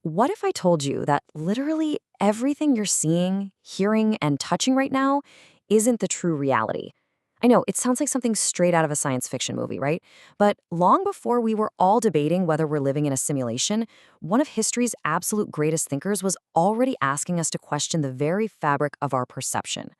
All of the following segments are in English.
What if I told you that literally everything you're seeing, hearing, and touching right now isn't the true reality? I know, it sounds like something straight out of a science fiction movie, right? But long before we were all debating whether we're living in a simulation, one of history's absolute greatest thinkers was already asking us to question the very fabric of our perception.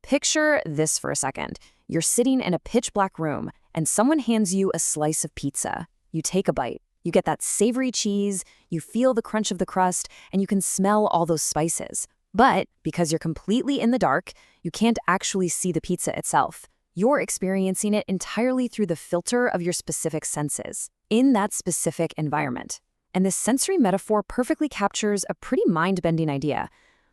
Picture this for a second. You're sitting in a pitch black room, and someone hands you a slice of pizza. You take a bite. You get that savory cheese, you feel the crunch of the crust, and you can smell all those spices. But because you're completely in the dark, you can't actually see the pizza itself. You're experiencing it entirely through the filter of your specific senses, in that specific environment. And this sensory metaphor perfectly captures a pretty mind-bending idea.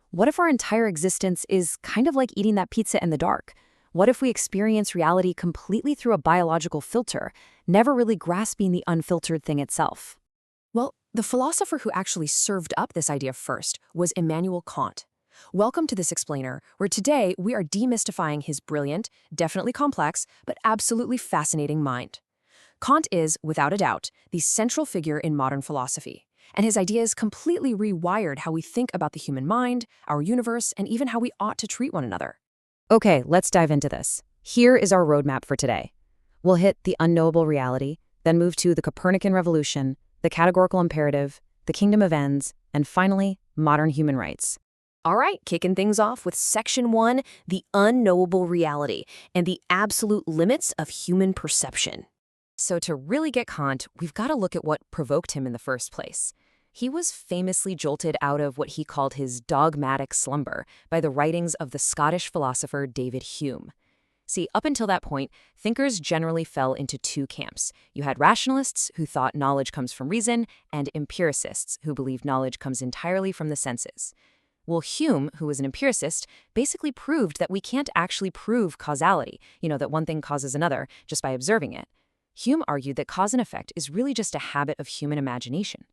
What if our entire existence is kind of like eating that pizza in the dark? What if we experience reality completely through a biological filter, never really grasping the unfiltered thing itself? Well, the philosopher who actually served up this idea first was Immanuel Kant. Welcome to this explainer, where today we are demystifying his brilliant, definitely complex, but absolutely fascinating mind. Kant is, without a doubt, the central figure in modern philosophy, and his ideas completely rewired how we think about the human mind, our universe, and even how we ought to treat one another. Okay, let's dive into this. Here is our roadmap for today. We'll hit the unknowable reality, then move to the Copernican revolution, the categorical imperative, the kingdom of ends, and finally, modern human rights. All right, kicking things off with Section 1, the unknowable reality and the absolute limits of human perception. So to really get Kant, we've got to look at what provoked him in the first place. He was famously jolted out of what he called his dogmatic slumber by the writings of the Scottish philosopher David Hume. See, up until that point, thinkers generally fell into two camps. You had rationalists who thought knowledge comes from reason, and empiricists who believed knowledge comes entirely from the senses. Well, Hume, who was an empiricist, basically proved that we can't actually prove causality, that one thing causes another, just by observing it. Hume argued that cause and effect is really just a habit of human imagination.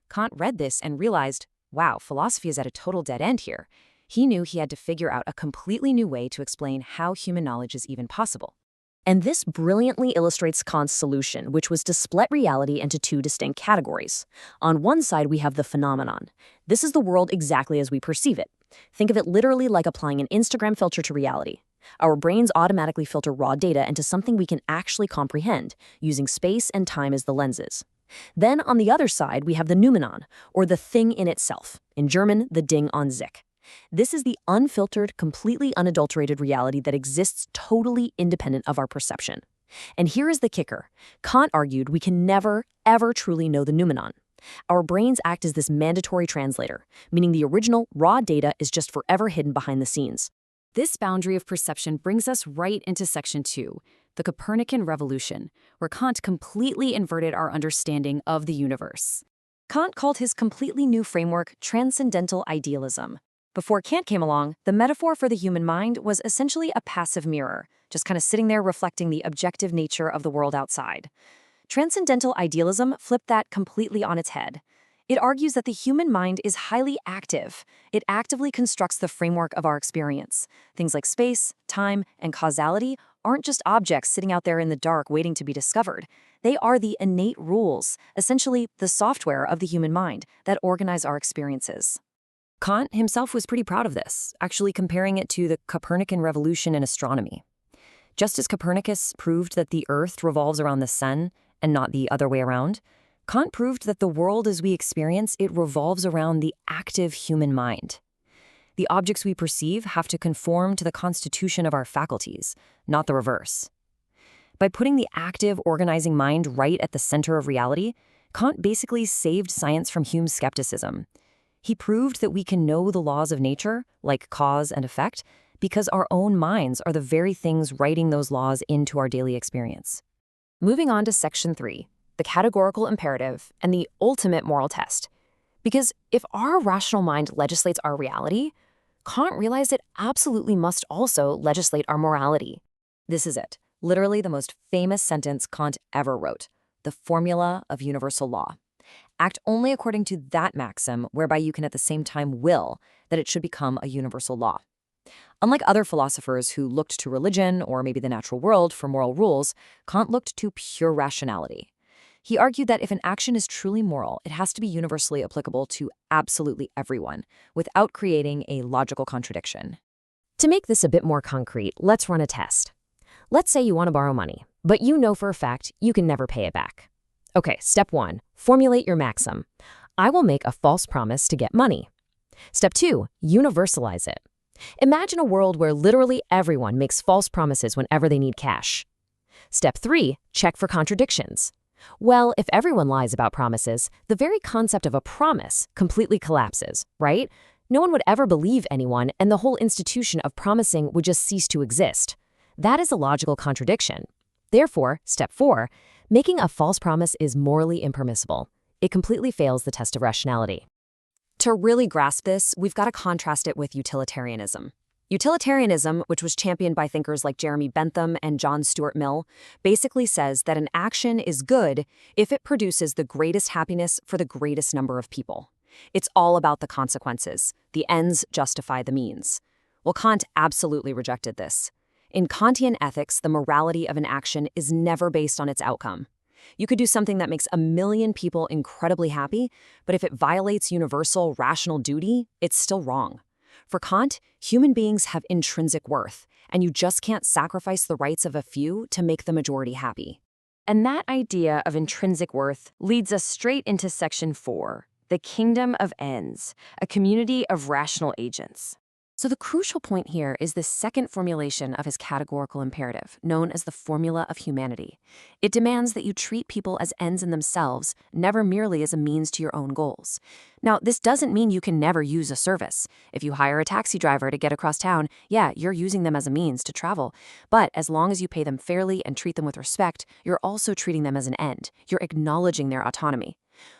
Kant read this and realized, wow, philosophy is at a total dead end here. He knew he had to figure out a completely new way to explain how human knowledge is even possible. And this brilliantly illustrates Kant's solution, which was to split reality into two distinct categories. On one side, we have the phenomenon. This is the world exactly as we perceive it. Think of it literally like applying an Instagram filter to reality. Our brains automatically filter raw data into something we can actually comprehend, using space and time as the lenses. Then on the other side, we have the noumenon, or the thing in itself. In German, the Ding an sich. This is the unfiltered, completely unadulterated reality that exists totally independent of our perception. And here is the kicker. Kant argued we can never, ever truly know the noumenon. Our brains act as this mandatory translator, meaning the original, raw data is just forever hidden behind the scenes. This boundary of perception brings us right into Section 2, the Copernican revolution, where Kant completely inverted our understanding of the universe. Kant called his completely new framework transcendental idealism. Before Kant came along, the metaphor for the human mind was essentially a passive mirror, just kind of sitting there reflecting the objective nature of the world outside. Transcendental idealism flipped that completely on its head. It argues that the human mind is highly active. It actively constructs the framework of our experience. Things like space, time, and causality aren't just objects sitting out there in the dark waiting to be discovered. They are the innate rules, essentially the software of the human mind that organize our experiences. Kant himself was pretty proud of this, actually comparing it to the Copernican revolution in astronomy. Just as Copernicus proved that the Earth revolves around the sun and not the other way around, Kant proved that the world as we experience it revolves around the active human mind. The objects we perceive have to conform to the constitution of our faculties, not the reverse. By putting the active, organizing mind right at the center of reality, Kant basically saved science from Hume's skepticism. He proved that we can know the laws of nature, like cause and effect, because our own minds are the very things writing those laws into our daily experience. Moving on to Section 3, the categorical imperative and the ultimate moral test. Because if our rational mind legislates our reality, Kant realized it absolutely must also legislate our morality. This is it, literally the most famous sentence Kant ever wrote, the formula of universal law. Act only according to that maxim whereby you can at the same time will that it should become a universal law. Unlike other philosophers who looked to religion or maybe the natural world for moral rules, Kant looked to pure rationality. He argued that if an action is truly moral, it has to be universally applicable to absolutely everyone, without creating a logical contradiction. To make this a bit more concrete, let's run a test. Let's say you want to borrow money, but you know for a fact you can never pay it back. Okay, step 1, formulate your maxim. I will make a false promise to get money. Step 2, universalize it. Imagine a world where literally everyone makes false promises whenever they need cash. Step 3, check for contradictions. Well, if everyone lies about promises, the very concept of a promise completely collapses, right? No one would ever believe anyone, and the whole institution of promising would just cease to exist. That is a logical contradiction. Therefore, step 4, making a false promise is morally impermissible. It completely fails the test of rationality. To really grasp this, we've got to contrast it with utilitarianism. Utilitarianism, which was championed by thinkers like Jeremy Bentham and John Stuart Mill, basically says that an action is good if it produces the greatest happiness for the greatest number of people. It's all about the consequences. The ends justify the means. Well, Kant absolutely rejected this. In Kantian ethics, the morality of an action is never based on its outcome. You could do something that makes 1 million people incredibly happy, but if it violates universal rational duty, it's still wrong. For Kant, human beings have intrinsic worth, and you just can't sacrifice the rights of a few to make the majority happy. And that idea of intrinsic worth leads us straight into Section 4, the kingdom of ends, a community of rational agents. So the crucial point here is the second formulation of his categorical imperative, known as the formula of humanity. It demands that you treat people as ends in themselves, never merely as a means to your own goals. Now, this doesn't mean you can never use a service. If you hire a taxi driver to get across town, yeah, you're using them as a means to travel. But as long as you pay them fairly and treat them with respect, you're also treating them as an end. You're acknowledging their autonomy.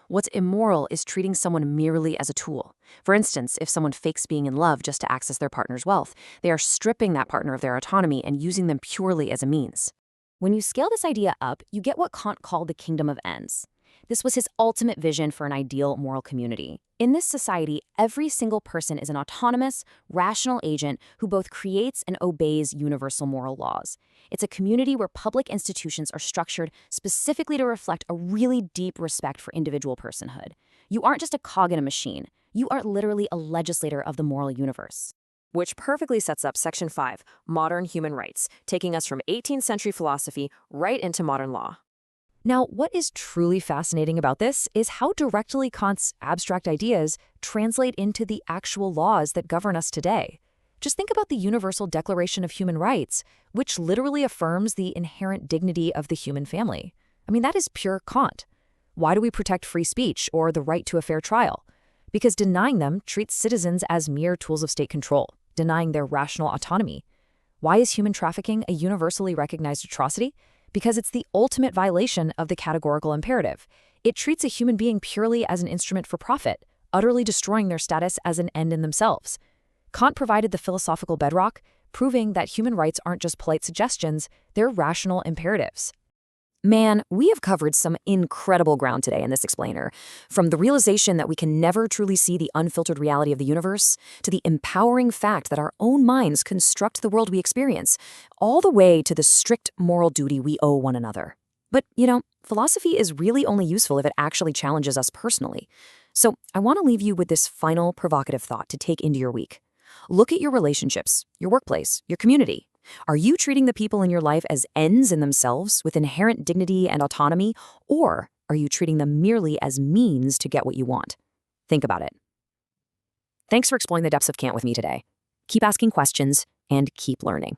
What's immoral is treating someone merely as a tool. For instance, if someone fakes being in love just to access their partner's wealth, they are stripping that partner of their autonomy and using them purely as a means. When you scale this idea up, you get what Kant called the kingdom of ends. This was his ultimate vision for an ideal moral community. In this society, every single person is an autonomous, rational agent who both creates and obeys universal moral laws. It's a community where public institutions are structured specifically to reflect a really deep respect for individual personhood. You aren't just a cog in a machine. You are literally a legislator of the moral universe. Which perfectly sets up Section 5, modern human rights, taking us from 18th century philosophy right into modern law. Now, what is truly fascinating about this is how directly Kant's abstract ideas translate into the actual laws that govern us today. Just think about the Universal Declaration of Human Rights, which literally affirms the inherent dignity of the human family. I mean, that is pure Kant. Why do we protect free speech or the right to a fair trial? Because denying them treats citizens as mere tools of state control, denying their rational autonomy. Why is human trafficking a universally recognized atrocity? Because it's the ultimate violation of the categorical imperative. It treats a human being purely as an instrument for profit, utterly destroying their status as an end in themselves. Kant provided the philosophical bedrock, proving that human rights aren't just polite suggestions, they're rational imperatives. Man, we have covered some incredible ground today in this explainer. From the realization that we can never truly see the unfiltered reality of the universe, to the empowering fact that our own minds construct the world we experience, all the way to the strict moral duty we owe one another. But, philosophy is really only useful if it actually challenges us personally. So I want to leave you with this final provocative thought to take into your week. Look at your relationships, your workplace, your community. Are you treating the people in your life as ends in themselves with inherent dignity and autonomy, or are you treating them merely as means to get what you want? Think about it. Thanks for exploring the depths of Kant with me today. Keep asking questions and keep learning.